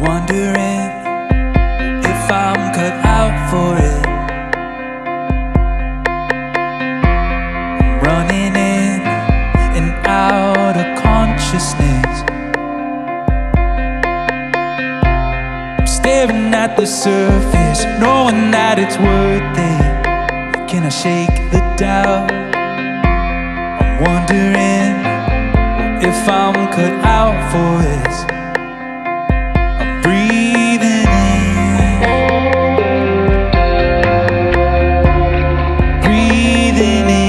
Wondering if I'm cut out for it. I'm running in and out of consciousness. I'm staring at the surface, knowing that it's worth it. Can I shake the doubt? I'm wondering if I'm cut out for this. Breathing in, breathing in.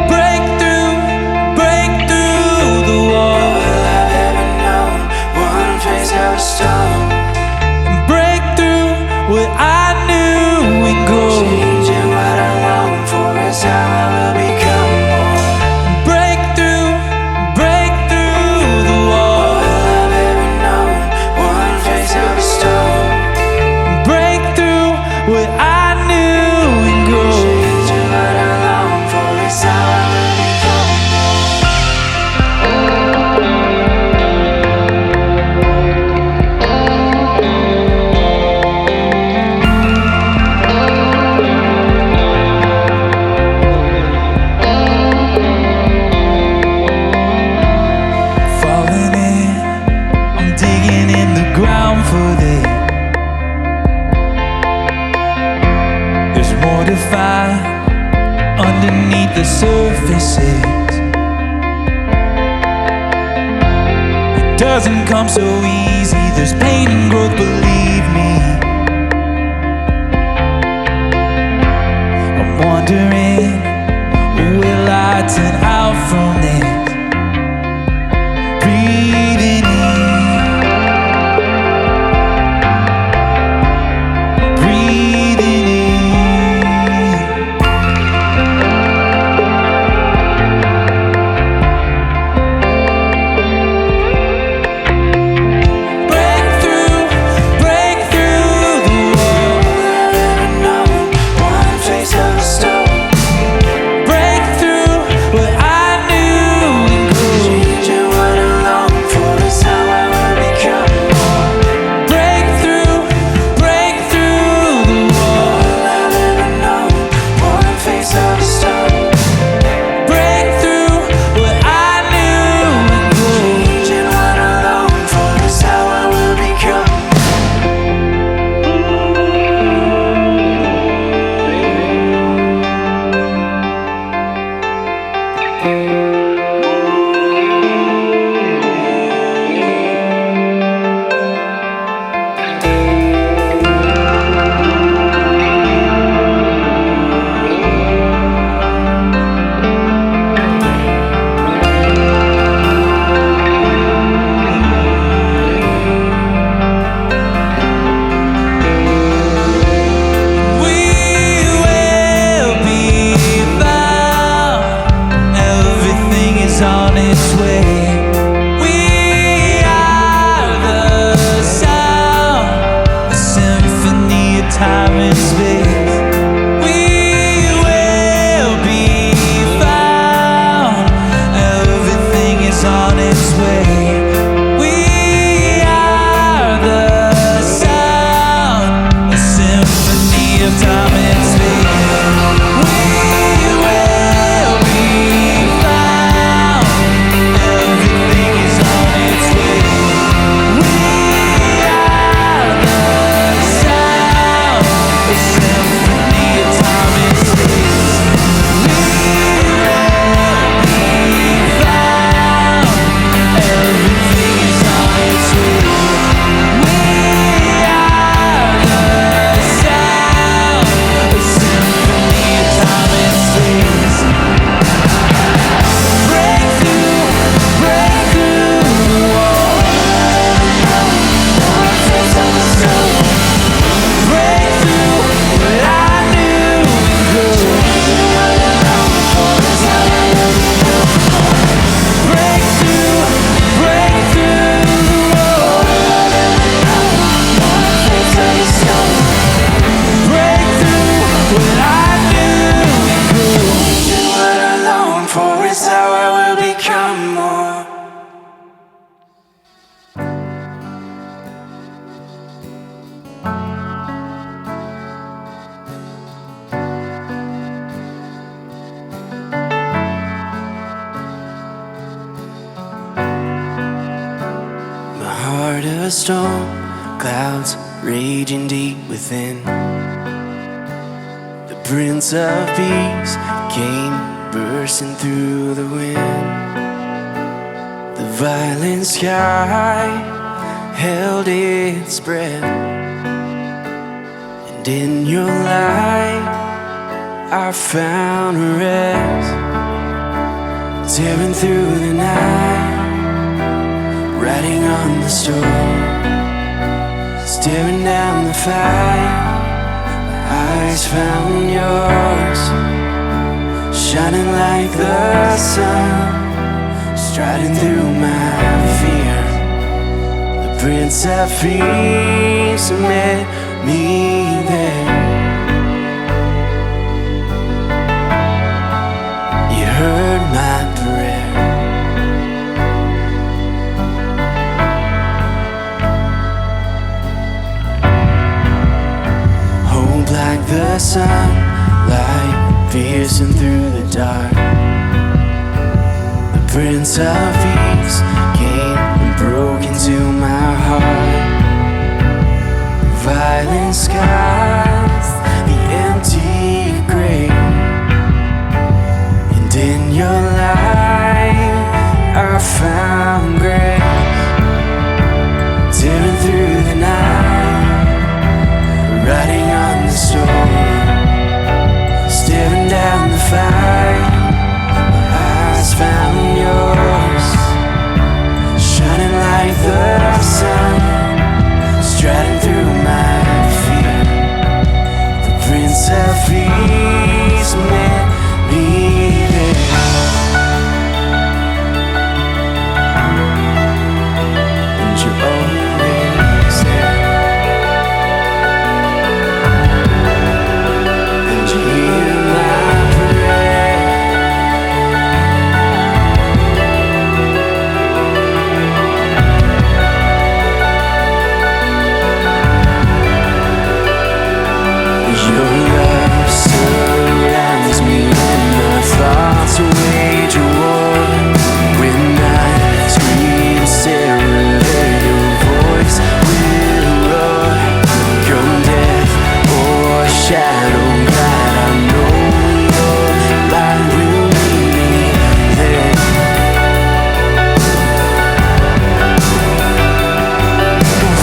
Break through the wall. All I've ever known, one face of a stone. And break through what I knew and go. What I knew and go. Changing what I long for is how I will become. Falling in, I'm digging in the ground for this. More to find underneath the surfaces. It doesn't come so easy. There's pain and growth, believe me. I'm wondering, will I turn out from this? Breathing in. On its way. We are the sound, a symphony of time and space. We will be found. Everything is on its way. We are the sound, a symphony of time and space. a storm, clouds raging deep within. The Prince of Peace came bursting through the wind. The violent sky held its breath, and in your light I found rest. Tearing through the night, riding on the storm, staring down the fight. My eyes found yours, shining like the sun, striding through my fear. The Prince of Peace met me there. You heard my prayer. Hope like the sunlight piercing through the dark. The Prince of Peace came and broke into my heart. The violent skies, the empty grave, and in your light I found grace. Tearing through the night, riding on the storm, staring down the fight. My eyes found yours, shining like the sun, striding through my fear. The Prince of Peace met me there. And you're always there. And you hear my prayer. Your love surrounds me when my thoughts wage a war. When I scream Sarah, let your voice will roar. Come death or shadow, God, I know your light will meet me there.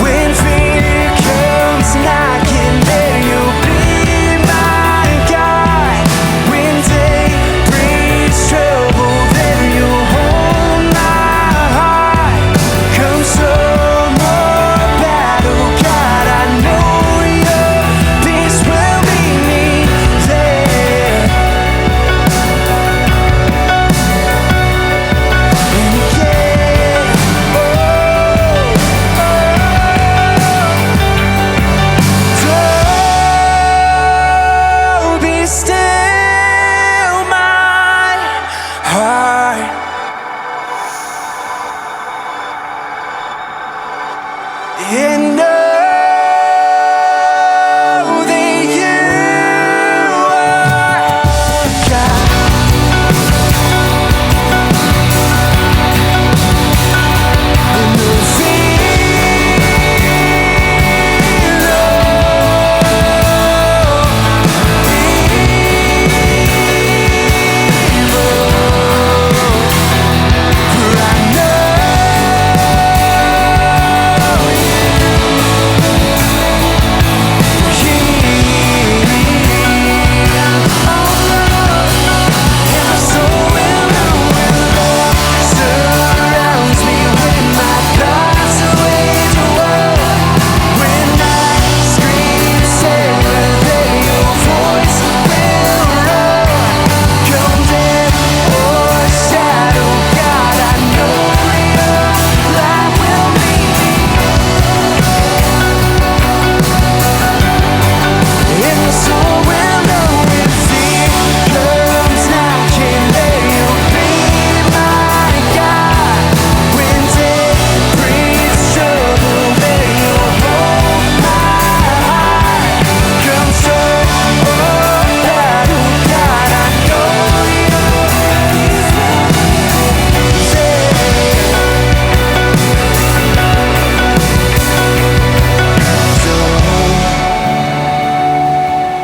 When fear comes knocking, there you'll be my guide. When day brings trouble, there you'll hold my heart. Come storm or battle, God, I know your peace will meet me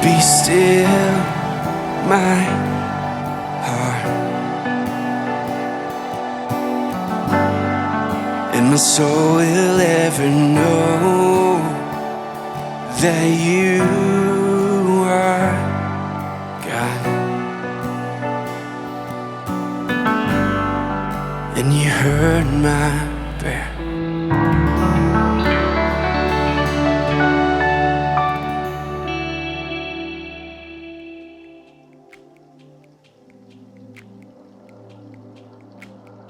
Be still, my heart, and my soul will ever know that you are God, and you heard my prayer.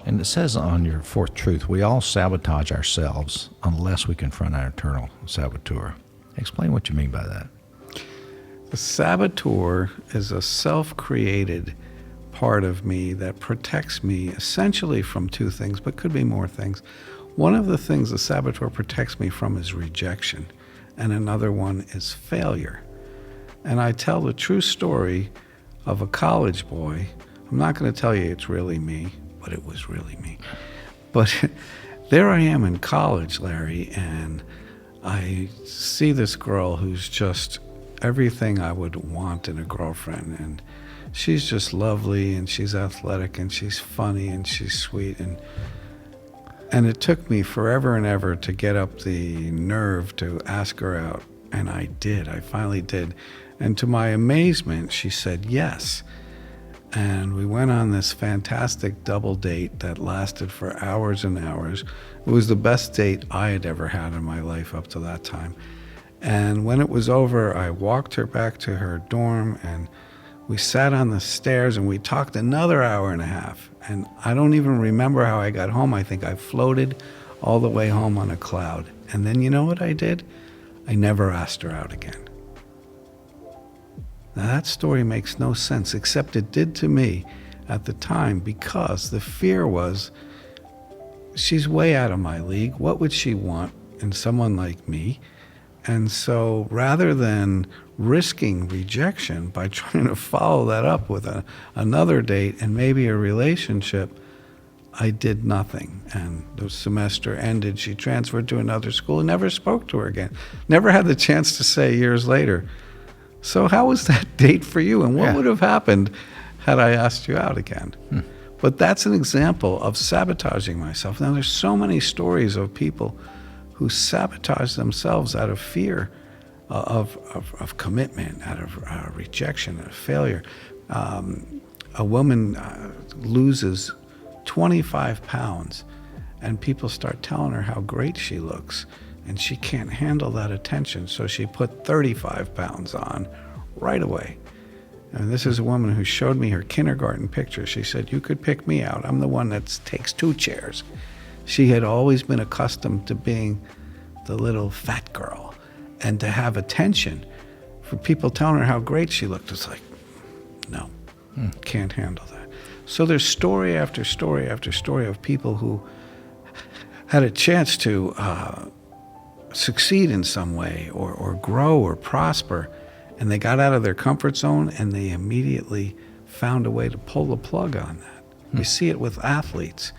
And it says on your fourth truth, we all sabotage ourselves unless we confront our internal saboteur. Explain what you mean by that. The saboteur is a self-created part of me that protects me essentially from two things, but could be more things. One of the things the saboteur protects me from is rejection, and another one is failure. And I tell the true story of a college boy. I'm not going to tell you it's really me, but it was really me. But there I am in college, Larry, and I see this girl who's just everything I would want in a girlfriend, and she's just lovely, and she's athletic, and she's funny, and she's sweet, and it took me forever and ever to get up the nerve to ask her out, and I did. I finally did, and to my amazement, she said yes. And we went on this fantastic double date that lasted for hours and hours. It was the best date I had ever had in my life up to that time. And when it was over, I walked her back to her dorm, and we sat on the stairs and we talked another hour and a half. And I don't even remember how I got home. I think I floated all the way home on a cloud. And then you know what I did? I never asked her out again. Now that story makes no sense, except it did to me at the time, because the fear was, she's way out of my league. What would she want in someone like me? And so rather than risking rejection by trying to follow that up with another date and maybe a relationship, I did nothing. And the semester ended. She transferred to another school and never spoke to her again. Never had the chance to say years later, so how was that date for you? And what would have happened had I asked you out again? But that's an example of sabotaging myself. Now, there's so many stories of people who sabotage themselves out of fear of commitment, out of rejection, out of failure. A woman loses 25 pounds, and people start telling her how great she looks, and she can't handle that attention, so she put 35 pounds on right away. And this is a woman who showed me her kindergarten picture. She said, "You could pick me out. I'm the one that takes 2 chairs." She had always been accustomed to being the little fat girl, and to have attention for people telling her how great she looked. It's like, no, can't handle that. So there's story after story after story of people who had a chance to succeed in some way, or grow or prosper, and they got out of their comfort zone and they immediately found a way to pull the plug on that. We see it with athletes.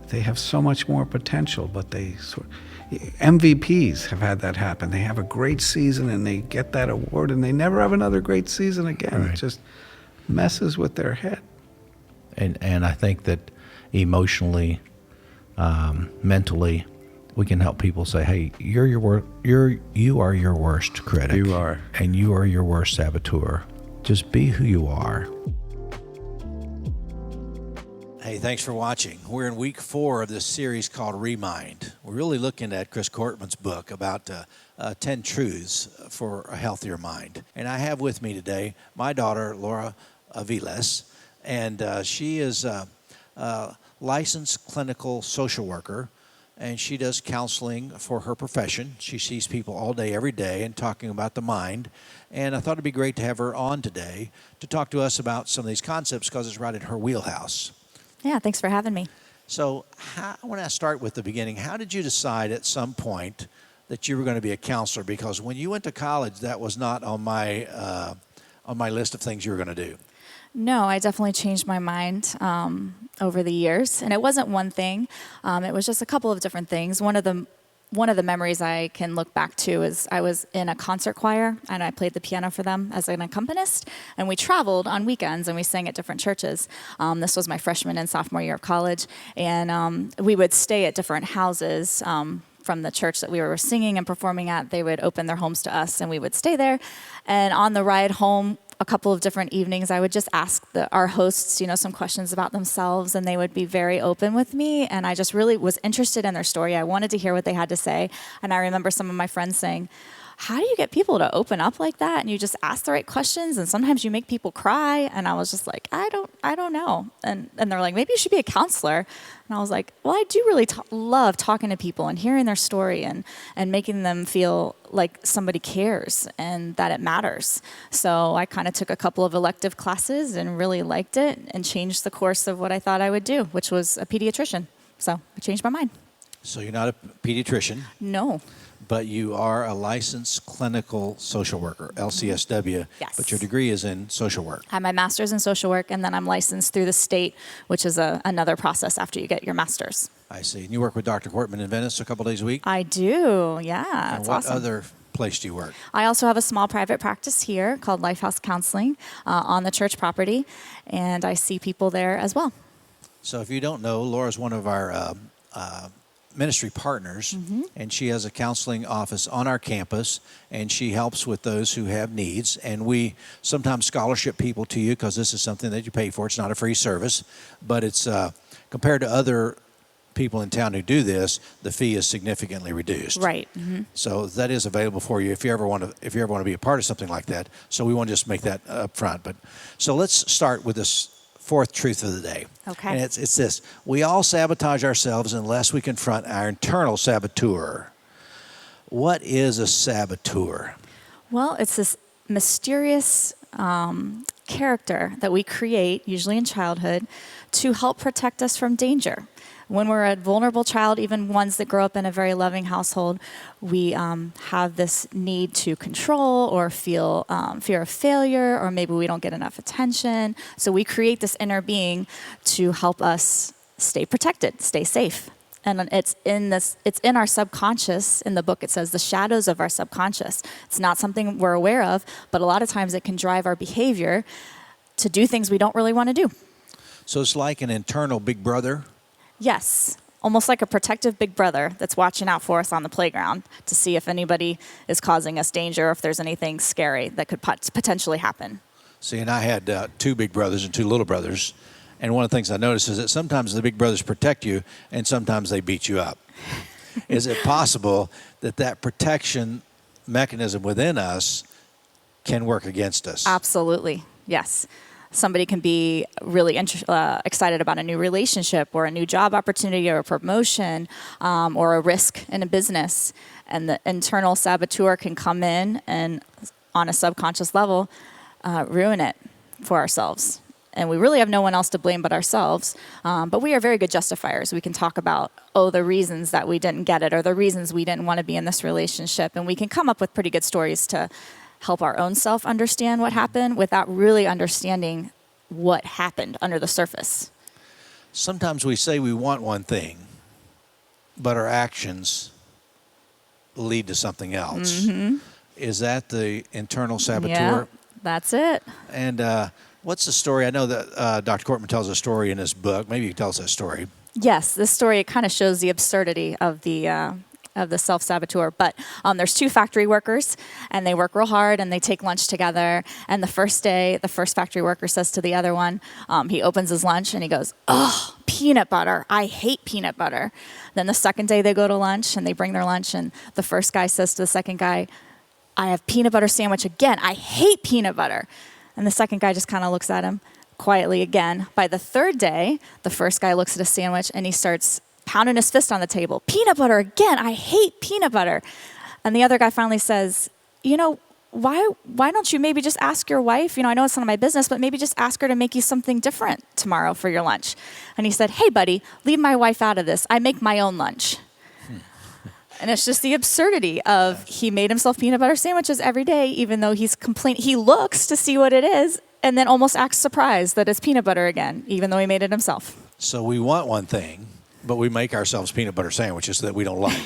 They have so much more potential, but MVPs have had that happen. They have a great season and they get that award and they never have another great season again. Right. It just messes with their head. And I think that emotionally, mentally, we can help people say, "Hey, you are your worst critic. You are. And you are your worst saboteur. Just be who you are." Hey, thanks for watching. We're in week 4 of this series called Remind. We're really looking at Chris Cortman's book about 10 truths for a healthier mind. And I have with me today my daughter, Laura Aviles, and she is a licensed clinical social worker, and she does counseling for her profession. She sees people all day, every day, and talking about the mind. And I thought it'd be great to have her on today to talk to us about some of these concepts, because it's right in her wheelhouse. Yeah, thanks for having me. So I want to start with the beginning. How did you decide at some point that you were going to be a counselor? Because when you went to college, that was not on my list of things you were going to do. No, I definitely changed my mind over the years. And it wasn't one thing. It was just a couple of different things. One of the one of the memories I can look back to is I was in a concert choir and I played the piano for them as an accompanist. And we traveled on weekends and we sang at different churches. This was my freshman and sophomore year of college. And we would stay at different houses from the church that we were singing and performing at. They would open their homes to us and we would stay there. And on the ride home, a couple of different evenings, I would just ask our hosts, some questions about themselves, and they would be very open with me. And I just really was interested in their story. I wanted to hear what they had to say. And I remember some of my friends saying, how do you get people to open up like that? And you just ask the right questions, and sometimes you make people cry. And I was just like, I don't know. And they're like, maybe you should be a counselor. And I was like, well, I do really love talking to people and hearing their story and making them feel like somebody cares and that it matters. So I kind of took a couple of elective classes and really liked it and changed the course of what I thought I would do, which was a pediatrician. So I changed my mind. So you're not a pediatrician, No. but you are a licensed clinical social worker, LCSW. Yes. But your degree is in social work. I have my master's in social work, and then I'm licensed through the state, which is another process after you get your master's. I see. And you work with Dr. Courtman in Venice a couple days a week? I do, yeah. And It's what awesome. other place do you work? I also have a small private practice here called Lifehouse Counseling on the church property, and I see people there as well. So if you don't know, Laura's one of our ministry partners, and she has a counseling office on our campus, and she helps with those who have needs. And we sometimes scholarship people to you because this is something that you pay for. It's not a free service, but it's compared to other people in town who do this, the fee is significantly reduced. Right. Mm-hmm. So that is available for you if you ever want to be a part of something like that. So we want to just make that up front. But so let's start with this fourth truth of the day. Okay. And it's this. We all sabotage ourselves unless we confront our internal saboteur. What is a saboteur? Well, it's this mysterious character that we create, usually in childhood, to help protect us from danger. When we're a vulnerable child, even ones that grow up in a very loving household, we have this need to control or feel fear of failure, or maybe we don't get enough attention. So we create this inner being to help us stay protected, stay safe. And it's in our subconscious. In the book, it says the shadows of our subconscious. It's not something we're aware of, but a lot of times it can drive our behavior to do things we don't really want to do. So it's like an internal big brother. Yes, almost like a protective big brother that's watching out for us on the playground to see if anybody is causing us danger or if there's anything scary that could potentially happen. See, and I had two big brothers and two little brothers. And one of the things I noticed is that sometimes the big brothers protect you and sometimes they beat you up. Is it possible that protection mechanism within us can work against us? Absolutely, yes. Somebody can be really excited about a new relationship or a new job opportunity or a promotion or a risk in a business. And the internal saboteur can come in and, on a subconscious level, ruin it for ourselves. And we really have no one else to blame but ourselves. But we are very good justifiers. We can talk about, the reasons that we didn't get it or the reasons we didn't want to be in this relationship. And we can come up with pretty good stories to help our own self understand what happened without really understanding what happened under the surface. Sometimes we say we want one thing, but our actions lead to something else. Mm-hmm. Is that the internal saboteur? Yeah, that's it. And what's the story? I know that Dr. Courtman tells a story in his book. Maybe you can tell us that story. Yes, this story kind of shows the absurdity of the self-saboteur. But there's two factory workers, and they work real hard, and they take lunch together. And the first day, the first factory worker says to the other one, he opens his lunch, and he goes, "Oh, peanut butter. I hate peanut butter." Then the second day they go to lunch, and they bring their lunch, and the first guy says to the second guy, "I have peanut butter sandwich again. I hate peanut butter." And the second guy just kind of looks at him quietly again. By the third day, the first guy looks at his sandwich, and he starts pounding his fist on the table. "Peanut butter again. I hate peanut butter." And the other guy finally says, why don't you maybe just ask your wife? I know it's none of my business, but maybe just ask her to make you something different tomorrow for your lunch. And he said, "Hey, buddy, leave my wife out of this. I make my own lunch." And it's just the absurdity of he made himself peanut butter sandwiches every day, even though he looks to see what it is and then almost acts surprised that it's peanut butter again, even though he made it himself. So we want one thing, but we make ourselves peanut butter sandwiches that we don't like.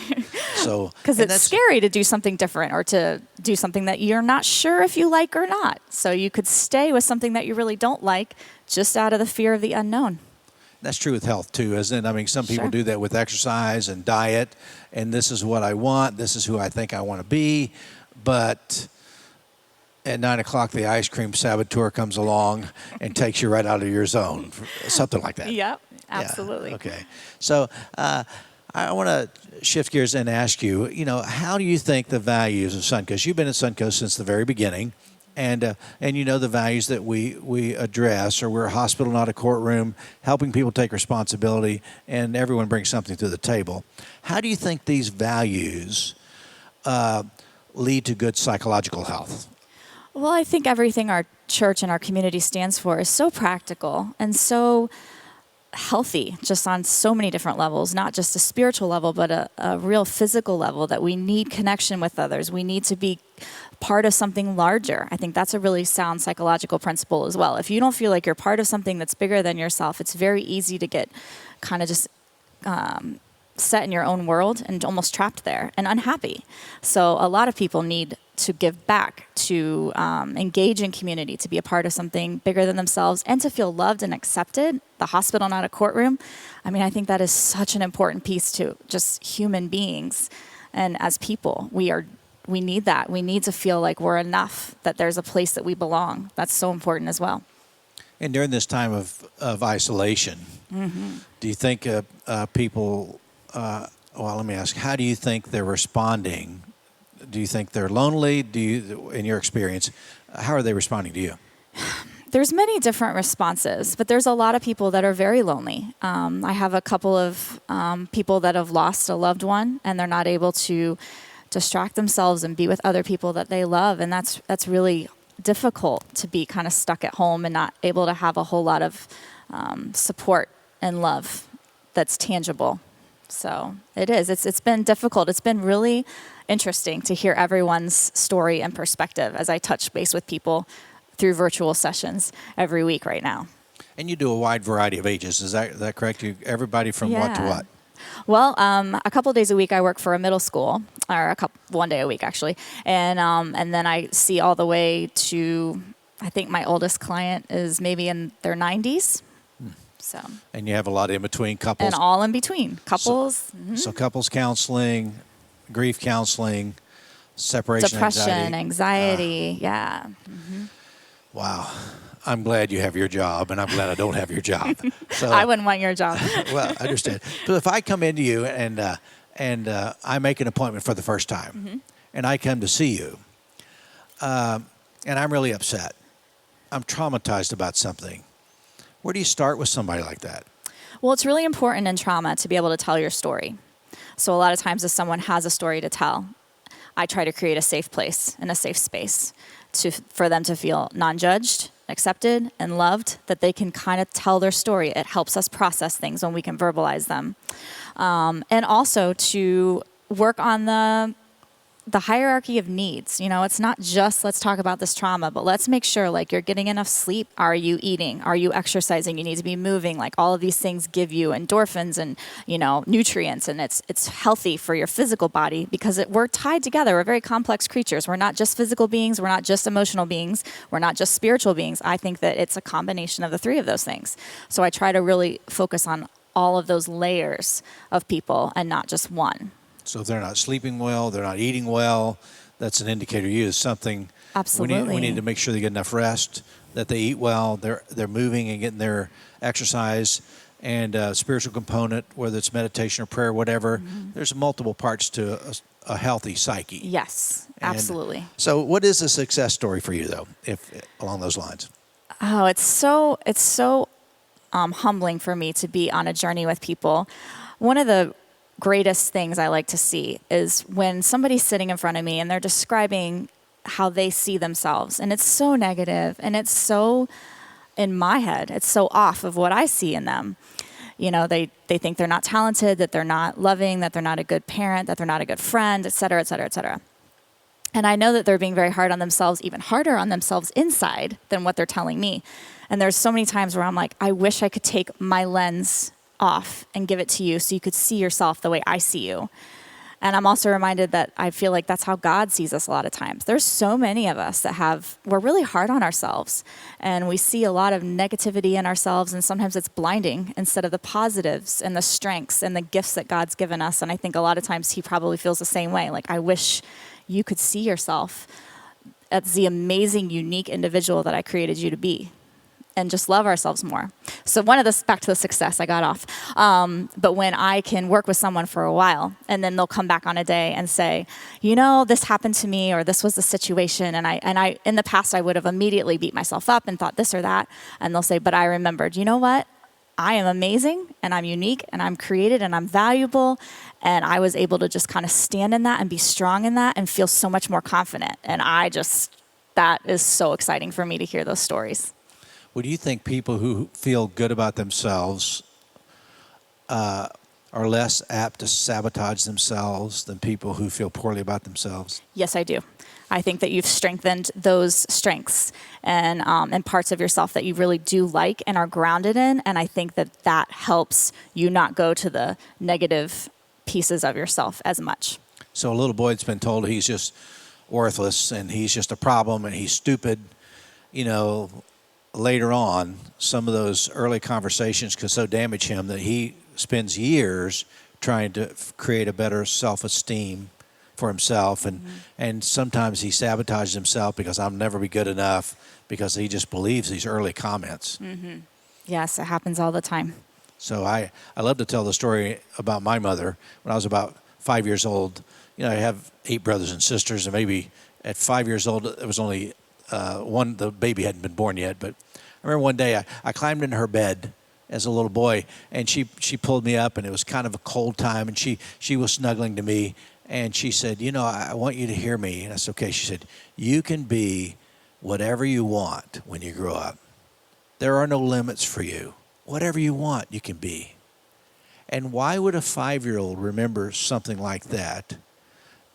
So Because and it's that's- scary to do something different or to do something that you're not sure if you like or not. So you could stay with something that you really don't like just out of the fear of the unknown. That's true with health too, isn't it? I mean, some people Sure. do that with exercise and diet, and this is what I want, this is who I think I want to be, but at 9 o'clock, the ice cream saboteur comes along and takes you right out of your zone, something like that. Yep, Yeah, absolutely. okay. So I want to shift gears and ask you, how do you think the values of Suncoast, you've been at Suncoast since the very beginning, and you know the values that we address, or we're a hospital, not a courtroom, helping people take responsibility, and everyone brings something to the table. How do you think these values lead to good psychological health? Well, I think everything our church and our community stands for is so practical and so healthy, just on so many different levels, not just a spiritual level, but a real physical level, that we need connection with others. We need to be part of something larger. I think that's a really sound psychological principle as well. If you don't feel like you're part of something that's bigger than yourself, it's very easy to get kind of just set in your own world and almost trapped there and unhappy. So a lot of people need to give back, to engage in community, to be a part of something bigger than themselves, and to feel loved and accepted. The hospital, not a courtroom. I mean, I think that is such an important piece to just human beings. And as people, we need that. We need to feel like we're enough, that there's a place that we belong. That's so important as well. And during this time of isolation, do you think people, well, let me ask, how do you think they're responding? Do you think they're lonely? In your experience, how are they responding to you? There's many different responses, but there's a lot of people that are very lonely. I have a couple of people that have lost a loved one, and they're not able to distract themselves and be with other people that they love, and that's really difficult, to be kind of stuck at home and not able to have a whole lot of support and love that's tangible. So it is. It's been difficult. It's been really interesting to hear everyone's story and perspective as I touch base with people through virtual sessions every week right now. And you do a wide variety of ages. Is that correct? Everybody from what to Yeah. what? Well, a couple of days a week I work for a middle school, or one day a week actually, and then I see all the way to, I think my oldest client is maybe in their 90s. So. And you have a lot in between couples. And all in between couples. So couples counseling, grief counseling, separation, Depression, anxiety, yeah. Wow. I'm glad you have your job, and I'm glad I don't have your job. So, I wouldn't want your job. well, I understand. But if I come into you and I make an appointment for the first time, and I come to see you, and I'm really upset, I'm traumatized about something, where do you start with somebody like that? Well, it's really important in trauma to be able to tell your story. So a lot of times if someone has a story to tell, I try to create a safe place and a safe space for them to feel non-judged, accepted, and loved, that they can kind of tell their story. It helps us process things when we can verbalize them. And also to work on the hierarchy of needs. It's not just let's talk about this trauma, but let's make sure like you're getting enough sleep. Are you eating? Are you exercising? You need to be moving. Like all of these things give you endorphins and, nutrients, and it's healthy for your physical body because we're tied together. We're very complex creatures. We're not just physical beings. We're not just emotional beings. We're not just spiritual beings. I think that it's a combination of the three of those things. So I try to really focus on all of those layers of people and not just one. So if they're not sleeping well, they're not eating well, that's an indicator to you is something. Absolutely. We need to make sure they get enough rest, that they eat well, they're moving and getting their exercise, and spiritual component, whether it's meditation or prayer, whatever. There's multiple parts to a healthy psyche. Yes, absolutely. And so what is a success story for you, though, if along those lines? Oh, it's so humbling for me to be on a journey with people. One of the greatest things I like to see is when somebody's sitting in front of me and they're describing how they see themselves, and it's so negative and it's so in my head, it's so off of what I see in them. They think they're not talented, that they're not loving, that they're not a good parent, that they're not a good friend, et cetera, et cetera, et cetera. And I know that they're being very hard on themselves, even harder on themselves inside than what they're telling me. And there's so many times where I'm like, I wish I could take my lens off and give it to you so you could see yourself the way I see you. And I'm also reminded that I feel like that's how God sees us a lot of times. There's so many of us that we're really hard on ourselves, and we see a lot of negativity in ourselves, and sometimes it's blinding instead of the positives and the strengths and the gifts that God's given us. And I think a lot of times he probably feels the same way. Like, I wish you could see yourself as the amazing, unique individual that I created you to be, and just love ourselves more. So back to the success I got off. But when I can work with someone for a while, and then they'll come back on a day and say, this happened to me, or this was the situation, and I in the past I would have immediately beat myself up and thought this or that, and they'll say, but I remembered, you know what? I am amazing, and I'm unique, and I'm created, and I'm valuable, and I was able to just kind of stand in that and be strong in that and feel so much more confident. And that is so exciting for me to hear those stories. Well, do you think people who feel good about themselves are less apt to sabotage themselves than people who feel poorly about themselves? Yes, I do. I think that you've strengthened those strengths and parts of yourself that you really do like and are grounded in. And I think that helps you not go to the negative pieces of yourself as much. So a little boy that's been told he's just worthless and he's just a problem and he's stupid, later on, some of those early conversations can so damage him that he spends years trying to create a better self-esteem for himself. And sometimes he sabotages himself because I'll never be good enough, because he just believes these early comments. Mm-hmm. Yes, it happens all the time. So I love to tell the story about my mother. When I was about 5 years old, I have 8 brothers and sisters, and maybe at 5 years old, it was only one, the baby hadn't been born yet, but I remember one day I climbed into her bed as a little boy, and she pulled me up, and it was kind of a cold time, and she was snuggling to me, and she said, I want you to hear me. And I said, okay. She said, you can be whatever you want when you grow up. There are no limits for you. Whatever you want, you can be. And why would a 5-year-old remember something like that?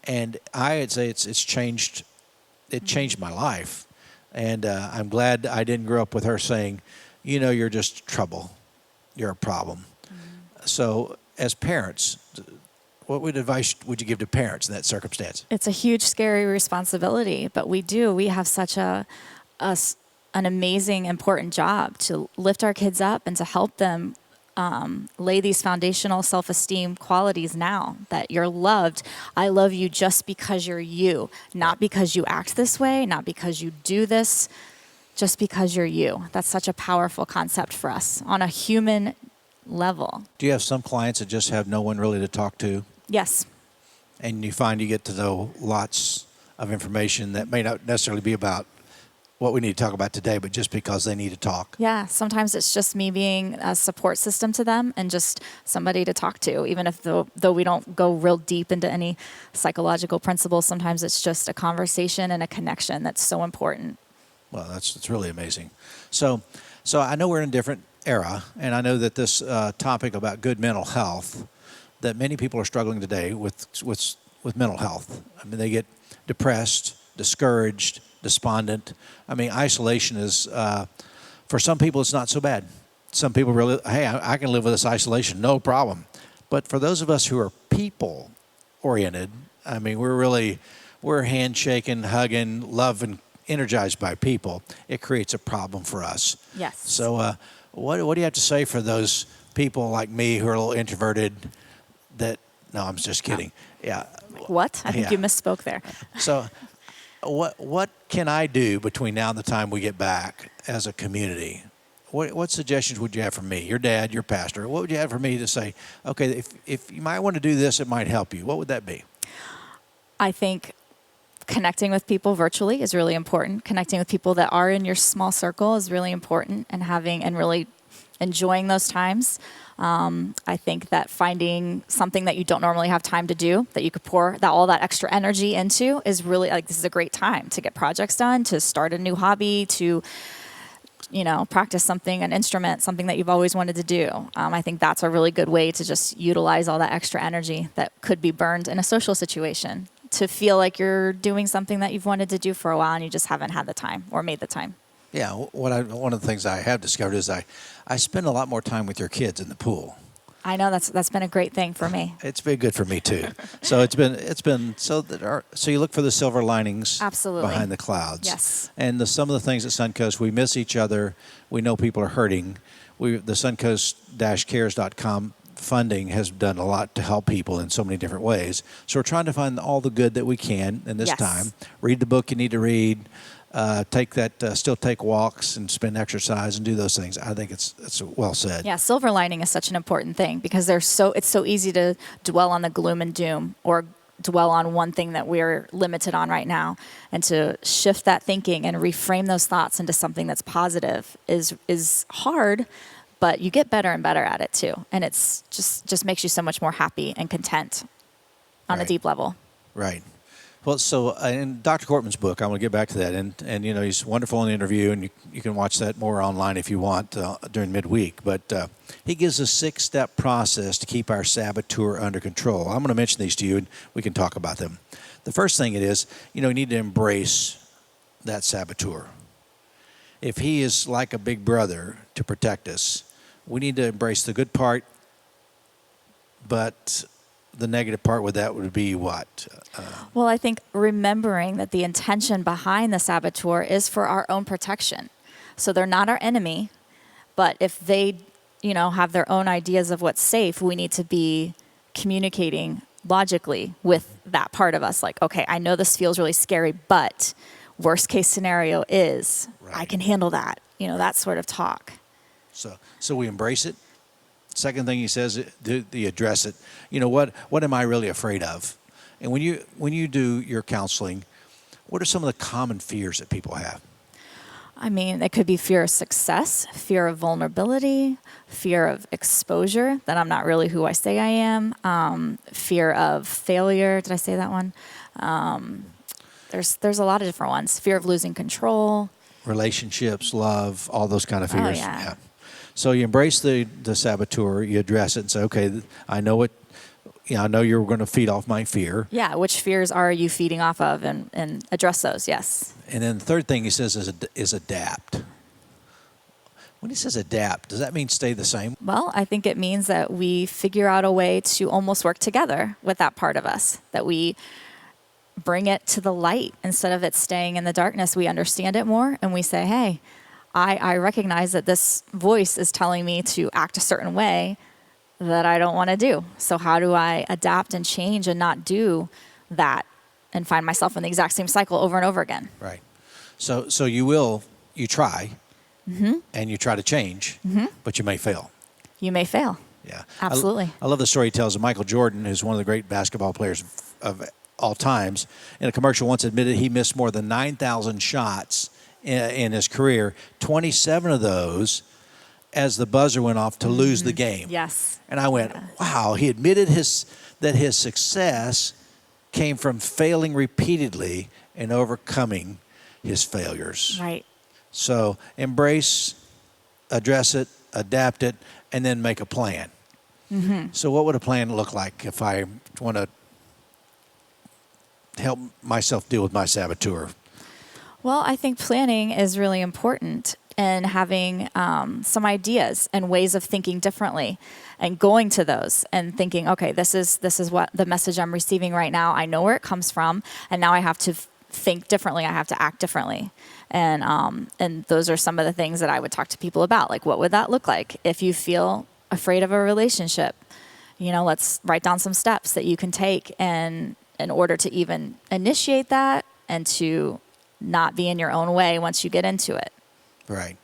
And I'd say it's changed. It changed my life. And I'm glad I didn't grow up with her saying, you're just trouble. You're a problem. Mm-hmm. So as parents, what advice would you give to parents in that circumstance? It's a huge, scary responsibility, but we have such an amazing, important job to lift our kids up and to help them lay these foundational self-esteem qualities now, that you're loved. I love you just because you're you, not because you act this way, not because you do this, just because you're you. That's such a powerful concept for us on a human level. Do you have some clients that just have no one really to talk to? Yes. And you find you get to know lots of information that may not necessarily be about what we need to talk about today, but just because they need to talk. Yeah, sometimes it's just me being a support system to them and just somebody to talk to, even if though we don't go real deep into any psychological principles. Sometimes it's just a conversation and a connection that's so important. Well, that's really amazing. So I know we're in a different era, and I know that this topic about good mental health, that many people are struggling today with mental health. I mean, they get depressed, discouraged, despondent. I mean, isolation is, for some people, it's not so bad. Some people really, hey, I can live with this isolation, no problem. But for those of us who are people-oriented, I mean, we're handshaking, hugging, loving, energized by people. It creates a problem for us. Yes. So what do you have to say for those people like me who are a little introverted no, I'm just kidding. Yeah. What? I think you misspoke there. So what can I do between now and the time we get back as a community? What suggestions would you have for me? Your dad, your pastor. What would you have for me to say, okay, if you might want to do this, it might help you? What would that be? I think connecting with people virtually is really important. Connecting with people that are in your small circle is really important, and really enjoying those times. I think that finding something that you don't normally have time to do, that you could pour all that extra energy into, is really this is a great time to get projects done, to start a new hobby, to practice an instrument, something that you've always wanted to do. I think that's a really good way to just utilize all that extra energy that could be burned in a social situation, to feel like you're doing something that you've wanted to do for a while and you just haven't had the time or made the time. Yeah, one of the things I have discovered is I spend a lot more time with your kids in the pool. I know that's been a great thing for me. It's been good for me too. So it's been so that so you look for the silver linings Absolutely. behind the clouds. Yes. And some of the things at Suncoast, we miss each other. We know people are hurting. The Suncoast-cares.com funding has done a lot to help people in so many different ways. So we're trying to find all the good that we can in this Yes. time. Read the book you need to read. Still take walks and spend exercise and do those things. I think it's well said. Yeah, silver lining is such an important thing because it's so easy to dwell on the gloom and doom or dwell on one thing that we're limited on right now, and to shift that thinking and reframe those thoughts into something that's positive is hard, but you get better and better at it too, and it's just makes you so much more happy and content on a Right. deep level. Right. Well, so in Dr. Cortman's book, I want to get back to that, and he's wonderful in the interview, and you can watch that more online if you want during midweek. But he gives a 6-step process to keep our saboteur under control. I'm going to mention these to you, and we can talk about them. The first thing it is, you need to embrace that saboteur. If he is like a big brother to protect us, we need to embrace the good part, but the negative part with that would be what? Well, I think remembering that the intention behind the saboteur is for our own protection. So they're not our enemy, but if they, have their own ideas of what's safe, we need to be communicating logically with that part of us. Like, okay, I know this feels really scary, but worst case scenario is I Right. can handle that. That sort of talk. So we embrace it. Second thing he says, you address it. What am I really afraid of? And when you do your counseling, what are some of the common fears that people have? I mean, it could be fear of success, fear of vulnerability, fear of exposure, that I'm not really who I say I am, fear of failure. Did I say that one? There's a lot of different ones. Fear of losing control. Relationships, love, all those kind of Oh, fears. yeah. So you embrace the saboteur, you address it and say, okay, I know it. I know you're going to feed off my fear. Yeah, which fears are you feeding off of, and address those, yes. And then the third thing he says is adapt. When he says adapt, does that mean stay the same? Well, I think it means that we figure out a way to almost work together with that part of us, that we bring it to the light instead of it staying in the darkness. We understand it more, and we say, hey, I recognize that this voice is telling me to act a certain way that I don't want to do. So how do I adapt and change and not do that and find myself in the exact same cycle over and over again? Right. So you try, and you try to change, but you may fail. You may fail. Yeah. Absolutely. I love the story he tells of Michael Jordan, who's one of the great basketball players of all times. In a commercial once admitted he missed more than 9,000 shots in his career, 27 of those as the buzzer went off to lose the game. Yes. And I went, wow, he admitted that his success came from failing repeatedly and overcoming his failures. Right. So embrace, address it, adapt it, and then make a plan. So what would a plan look like if I want to help myself deal with my saboteur? Well, I think planning is really important, and having some ideas and ways of thinking differently, and going to those and thinking, okay, this is what the message I'm receiving right now. I know where it comes from, and now I have to think differently. I have to act differently, and those are some of the things that I would talk to people about. Like, what would that look like if you feel afraid of a relationship? Let's write down some steps that you can take, and in order to even initiate that and to not be in your own way once you get into it. Right.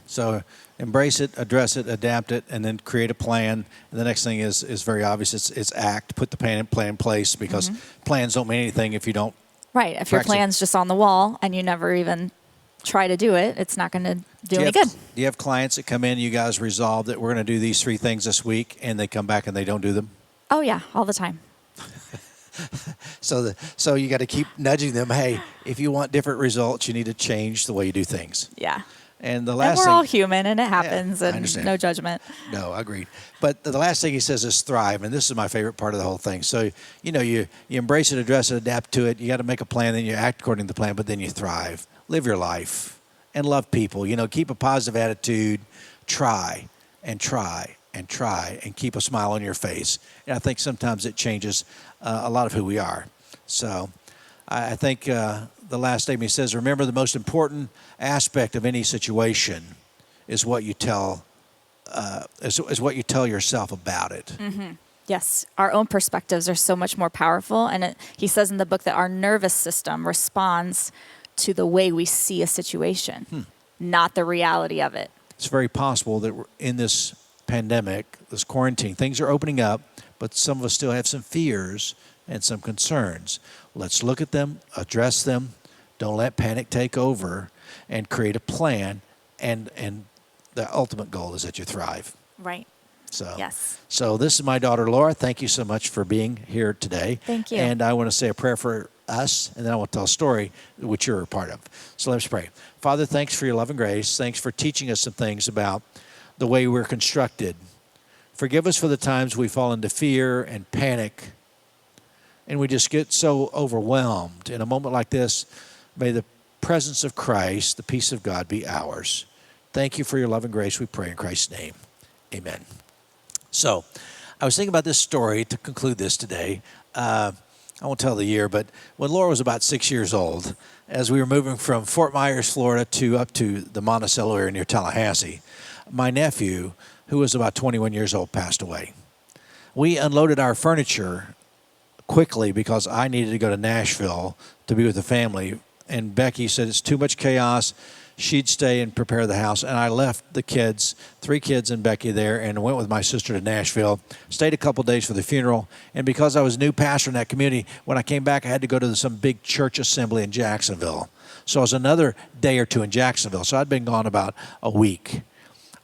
So embrace it, address it, adapt it, and then create a plan. And the next thing is very obvious. It's act. Put the plan in place, because plans don't mean anything if you don't. Right. If your practice it. plan's just on the wall and you never even try to do it, it's not going to do any good. Do you have clients that come in, you guys resolve that we're going to do these 3 things this week, and they come back and they don't do them? Oh, yeah, all the time. So you got to keep nudging them. Hey, if you want different results, you need to change the way you do things. Yeah. And the And last we're thing, all human, and it happens, I and understand. no judgment. No, I agreed. But the last thing he says is thrive, and this is my favorite part of the whole thing. So, you embrace it, address it, adapt to it. You got to make a plan, then you act according to the plan, but then you thrive. Live your life and love people. Keep a positive attitude. Try and try and try and keep a smile on your face. And I think sometimes it changes a lot of who we are. So I think the last statement says, remember the most important aspect of any situation is what you tell is what you tell yourself about it. Yes, our own perspectives are so much more powerful. And he says in the book that our nervous system responds to the way we see a situation, not the reality of it. It's very possible that in this pandemic, this quarantine, things are opening up, but some of us still have some fears and some concerns. Let's look at them, address them. Don't let panic take over, and create a plan. And the ultimate goal is that you thrive. Right. So, Yes. So this is my daughter, Laura. Thank you so much for being here today. Thank you. And I want to say a prayer for us, and then I want to tell a story which you're a part of. So let's pray. Father, thanks for your love and grace. Thanks for teaching us some things about the way we're constructed. Forgive us for the times we fall into fear and panic, and we just get so overwhelmed. In a moment like this, may the presence of Christ, the peace of God, be ours. Thank you for your love and grace, we pray in Christ's name. Amen. So, I was thinking about this story to conclude this today. I won't tell the year, but when Laura was about 6 years old, as we were moving from Fort Myers, Florida, up to the Monticello area near Tallahassee, my nephew, who was about 21 years old, passed away. We unloaded our furniture quickly because I needed to go to Nashville to be with the family, and Becky said it's too much chaos. She'd stay and prepare the house, and I left the kids, 3 kids and Becky there, and went with my sister to Nashville, stayed a couple days for the funeral, and because I was a new pastor in that community, when I came back, I had to go to some big church assembly in Jacksonville. So it was another day or two in Jacksonville, so I'd been gone about a week.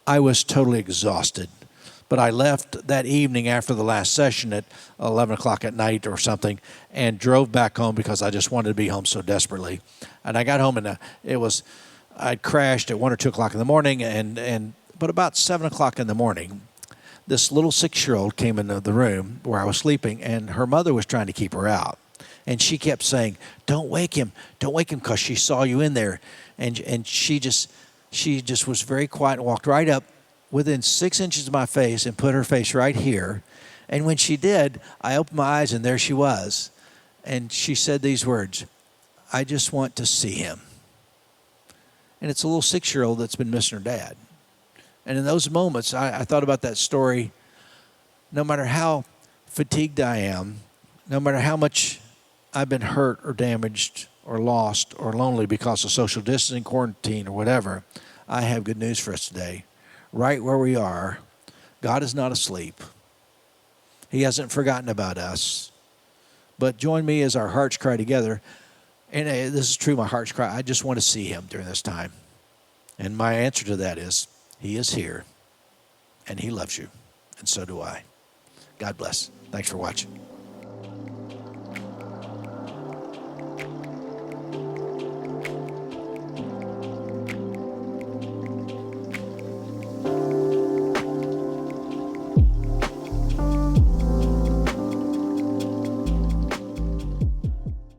I was totally exhausted, but I left that evening after the last session at 11 o'clock at night or something and drove back home because I just wanted to be home so desperately. And I got home, and I'd crashed at 1 or 2 o'clock in the morning, but about 7 o'clock in the morning, this little 6-year-old came into the room where I was sleeping, and her mother was trying to keep her out. And she kept saying, don't wake him, because she saw you in there. And she just was very quiet and walked right up within 6 inches of my face and put her face right here. And when she did, I opened my eyes, and there she was. And she said these words, I just want to see him. And it's a little 6-year-old that's been missing her dad. And in those moments, I thought about that story. No matter how fatigued I am, no matter how much I've been hurt or damaged or lost or lonely because of social distancing, quarantine, or whatever, I have good news for us today. Right where we are, God is not asleep. He hasn't forgotten about us. But join me as our hearts cry together. And this is true, my heart's cry. I just want to see him during this time. And my answer to that is, he is here, and he loves you, and so do I. God bless. Thanks for watching.